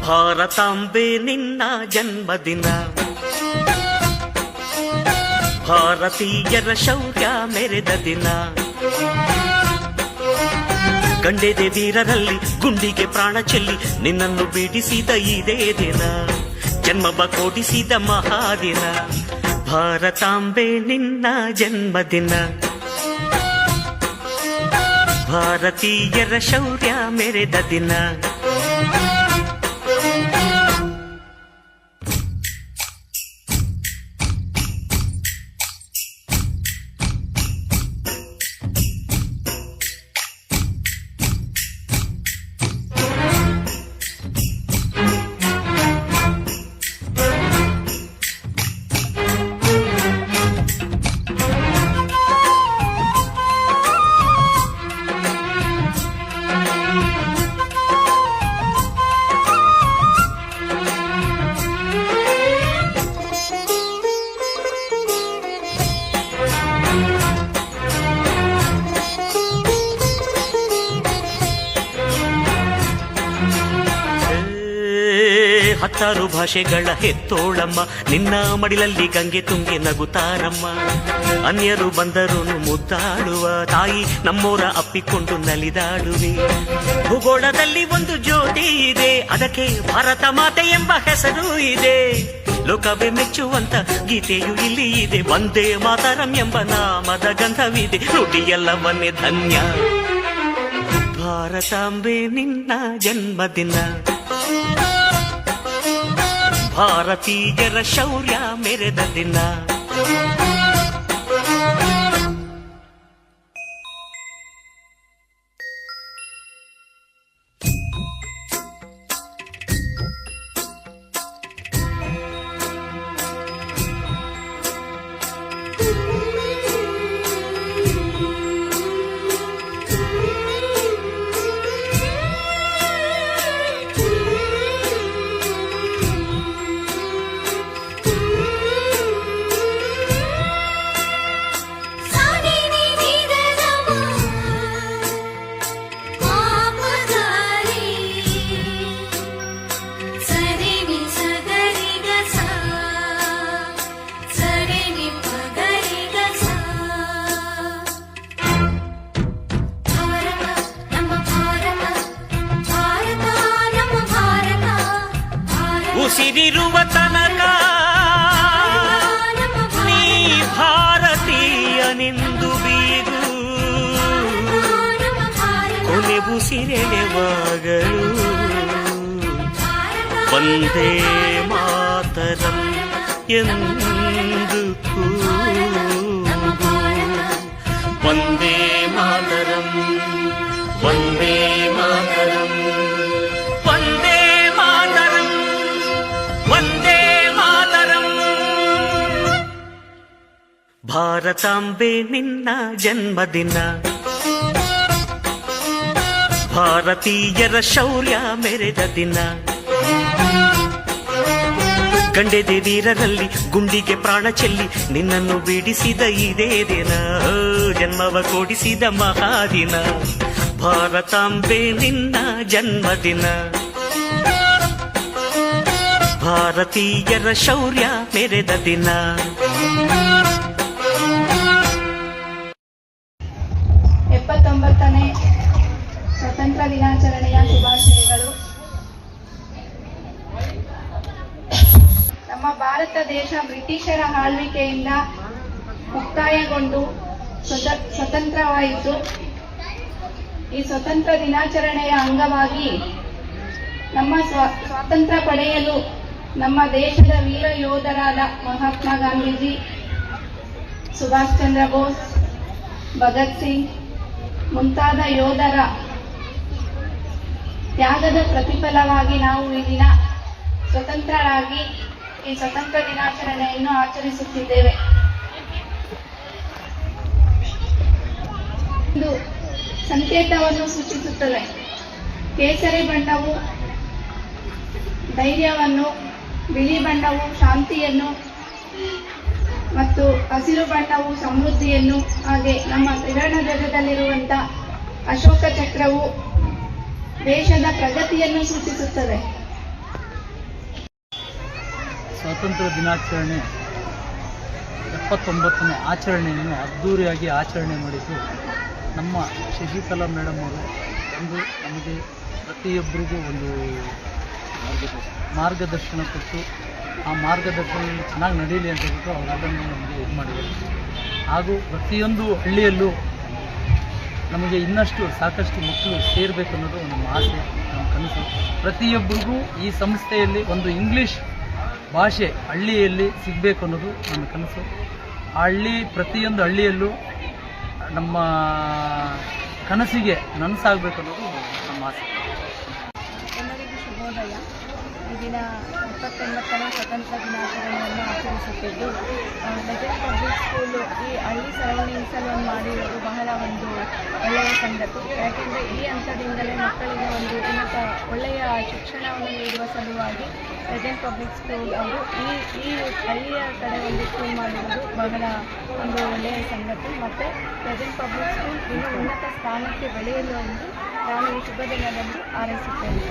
ಭಾರತಾಂಬೆ ನಿನ್ನ ಜನ್ಮದಿನ, ಭಾರತೀಯರ ಶೌರ್ಯ ಮೆರೆದ ದಿನ, ಗಂಡೆದೆ ವೀರರಲ್ಲಿ ಗುಂಡಿಗೆ ಪ್ರಾಣ ಚೆಲ್ಲಿ ನಿನ್ನನ್ನು ಬಿಡಿಸಿದ ಇದೇ ದಿನ, ಜನ್ಮವ ಕೊಡಿಸಿದ ಮಹಾದಿನ. ಭಾರತಾಂಬೆ ನಿನ್ನ ಜನ್ಮದಿನ, ಭಾರತೀಯರ ಶೌರ್ಯ ಮೆರೆದ ದಿನ. ಹತ್ತಾರು ಭಾಷೆಗಳ ಹೆತ್ತೋಳಮ್ಮ, ನಿನ್ನ ಮಡಿಲಲ್ಲಿ ಗಂಗೆ ತುಂಗೆ ನಗುತ್ತಾರಮ್ಮ. ಅನ್ಯರು ಬಂದರು ಮುದ್ದಾಡುವ ತಾಯಿ, ನಮ್ಮೋರ ಅಪ್ಪಿಕೊಂಡು ನಲಿದಾಡುವೆ. ಭೂಗೋಳದಲ್ಲಿ ಒಂದು ಜ್ಯೋತಿ ಇದೆ, ಅದಕ್ಕೆ ಭಾರತ ಮಾತೆ ಎಂಬ ಹೆಸರು ಇದೆ. ಲೋಕವೇ ಮೆಚ್ಚುವಂತ ಗೀತೆಯು ಇಲ್ಲಿ ಇದೆ, ವಂದೇ ಮಾತರಂ ಎಂಬ ನಾಮದ ಗಂಧವಿದೆ. ನುಡಿಯೆಲ್ಲವನ್ನೇ ಧನ್ಯ. ಭಾರತಾಂಬೆ ನಿನ್ನ ಜನ್ಮದಿನ, ಭಾರತೀಯರ ಶೌರ್ಯ ಮೆರೆದ ದಿನ. ಉಸಿರಿರುವ ತನಕ ನೀ ಭಾರತೀಯನೆಂದು ಬೀಗು, ಕೊನೆ ಉಸಿರೆಳೆವಾಗಳು ವಂದೇ ಮಾತರಂ ಎಂದು ಕೂಗು. ವಂದೇ ಮಾತರಂ, ವಂದೇ ಮಾತರಂ, ವಂದೇ ಮಾತರಂ, ವಂದೇ ಮಾತರಂ. ಭಾರತಾಂಬೆ ನಿನ್ನ ಜನ್ಮದಿನ, ಭಾರತೀಯರ ಶೌರ್ಯ ಮೆರೆದ ದಿನ, ಗಂಡೆದೆ ವೀರರಲ್ಲಿ ಗುಂಡಿಗೆ ಪ್ರಾಣ ಚೆಲ್ಲಿ ನಿನ್ನನ್ನು ಬಿಡಿಸಿದ ಇದೇ ದಿನ, ಜನ್ಮವ ಕೊಡಿಸಿದ ಮಹಾದಿನ. ಭಾರತಾಂಬೆ ನಿನ್ನ ಜನ್ಮದಿನ, ಭಾರತೀಯರ ಶೌರ್ಯ ಮೆರೆದ ದಿನ. 79ನೇ ಸ್ವತಂತ್ರ ದಿನಾಚರಣೆಯ ಶುಭಾಶಯಗಳು. ನಮ್ಮ ಭಾರತ ದೇಶ ಬ್ರಿಟಿಷರ ಆಳ್ವಿಕೆಯಿಂದ ಮುಕ್ತಾಯಗೊಂಡು ಸ್ವತಂತ್ರವಾಯಿತು. ಈ ಸ್ವತಂತ್ರ ದಿನಾಚರಣೆಯ ಅಂಗವಾಗಿ ನಮ್ಮ ಸ್ವಾತಂತ್ರ್ಯ ಪಡೆಯಲು ನಮ್ಮ ದೇಶದ ವೀರ ಯೋಧರಾದ ಮಹಾತ್ಮ ಗಾಂಧೀಜಿ, ಸುಭಾಷ್ ಚಂದ್ರ ಬೋಸ್, ಭಗತ್ ಸಿಂಗ್ ಮುಂತಾದ ಯೋಧರ ತ್ಯಾಗದ ಪ್ರತಿಫಲವಾಗಿ ನಾವು ಈ ದಿನ ಸ್ವತಂತ್ರರಾಗಿ ಈ ಸ್ವತಂತ್ರ ದಿನಾಚರಣೆಯನ್ನು ಆಚರಿಸುತ್ತಿದ್ದೇವೆ. ಇದು ಸಂಕೇತವನ್ನು ಸೂಚಿಸುತ್ತದೆ. ಕೇಸರಿ ಬಣ್ಣವು ಧೈರ್ಯವನ್ನು, ಬಿಳಿ ಬಣ್ಣವು ಶಾಂತಿಯನ್ನು ಮತ್ತು ಹಸಿರು ಬಣ್ಣವು ಸಮೃದ್ಧಿಯನ್ನು, ಹಾಗೆ ನಮ್ಮ ತ್ರಿವರ್ಣ ಧ್ವಜದಲ್ಲಿರುವಂಥ ಅಶೋಕ ಚಕ್ರವು ದೇಶದ ಪ್ರಗತಿಯನ್ನು ಸೂಚಿಸುತ್ತದೆ. ಸ್ವಾತಂತ್ರ್ಯ ದಿನಾಚರಣೆ 79ನೇ ಆಚರಣೆಯನ್ನು ಅದ್ಧೂರಿಯಾಗಿ ಆಚರಣೆ ಮಾಡಿದ್ದು ನಮ್ಮ ಶಶಿಕಲಾ ಮೇಡಮ್ ಅವರು ಒಂದು ನಮಗೆ ಪ್ರತಿಯೊಬ್ಬರಿಗೂ ಒಂದು ಮಾರ್ಗದರ್ಶನ ಕೊಟ್ಟು ಆ ಮಾರ್ಗದರ್ಶನದಲ್ಲಿ ಚೆನ್ನಾಗಿ ನಡೀಲಿ ಅಂತ ಹೇಳ್ಬಿಟ್ಟು ಅವರನ್ನು ನಮಗೆ ಇದು ಮಾಡಿದರು. ಹಾಗೂ ಪ್ರತಿಯೊಂದು ಹಳ್ಳಿಯಲ್ಲೂ ನಮಗೆ ಇನ್ನಷ್ಟು ಸಾಕಷ್ಟು ಮಕ್ಕಳು ಸೇರಬೇಕು ಅನ್ನೋದು ನಮ್ಮ ಆಸೆ, ನಮ್ಮ ಕನಸು. ಪ್ರತಿಯೊಬ್ಬರಿಗೂ ಈ ಸಂಸ್ಥೆಯಲ್ಲಿ ಒಂದು ಇಂಗ್ಲೀಷ್ ಭಾಷೆ ಹಳ್ಳಿಯಲ್ಲಿ ಸಿಗಬೇಕು ಅನ್ನೋದು ನನ್ನ ಕನಸು. ಆ ಪ್ರತಿಯೊಂದು ಹಳ್ಳಿಯಲ್ಲೂ ನಮ್ಮ ಕನಸಿಗೆ ನನಸಾಗಬೇಕು ಅನ್ನೋದು ನಮ್ಮ ಆಸೆ. ಎಲ್ಲರಿಗೂ ಶುಭೋದಯ. ಈ ದಿನ 29ನೇ ಸ್ವತಂತ್ರ ದಿನಾಚರಣೆಯನ್ನು ಆಚರಿಸುತ್ತಿದ್ದು ಲೆಜೆಂಡ್ ಪಬ್ಲಿಕ್ ಸ್ಕೂಲು ಈ ಹಳ್ಳಿ ಸರೌಂಡಿಂಗ್ಸಲ್ಲಿ ಮಾಡಿರೋದು ಬಹಳ ಒಂದು ಒಳ್ಳೆಯ ಸಂಗತಿ. ಯಾಕೆಂದರೆ ಈ ಹಂತದಿಂದಲೇ ಮಕ್ಕಳಿಗೆ ಒಂದು ಉನ್ನತ ಒಳ್ಳೆಯ ಶಿಕ್ಷಣವನ್ನು ನೀಡುವ ಸಲುವಾಗಿ ಲೆಜೆಂಡ್ ಪಬ್ಲಿಕ್ ಸ್ಕೂಲ್ ಅವರು ಈ ಹಳ್ಳಿಯ ಕಡೆ ಒಂದು ಸ್ಕೂಲ್ ಮಾಡಿರೋದು ಬಹಳ ಒಂದು ಒಳ್ಳೆಯ ಸಂಗತಿ. ಮತ್ತು ಲೆಜೆಂಡ್ ಪಬ್ಲಿಕ್ ಸ್ಕೂಲ್ ಇನ್ನೂ ಉನ್ನತ ಸ್ಥಾನಕ್ಕೆ ಬೆಳೆಯಲು ಎಂದು ನಾನು ಈ ಶುಭ ದಿನದಂದು ಹಾರೈಸುತ್ತೇನೆ.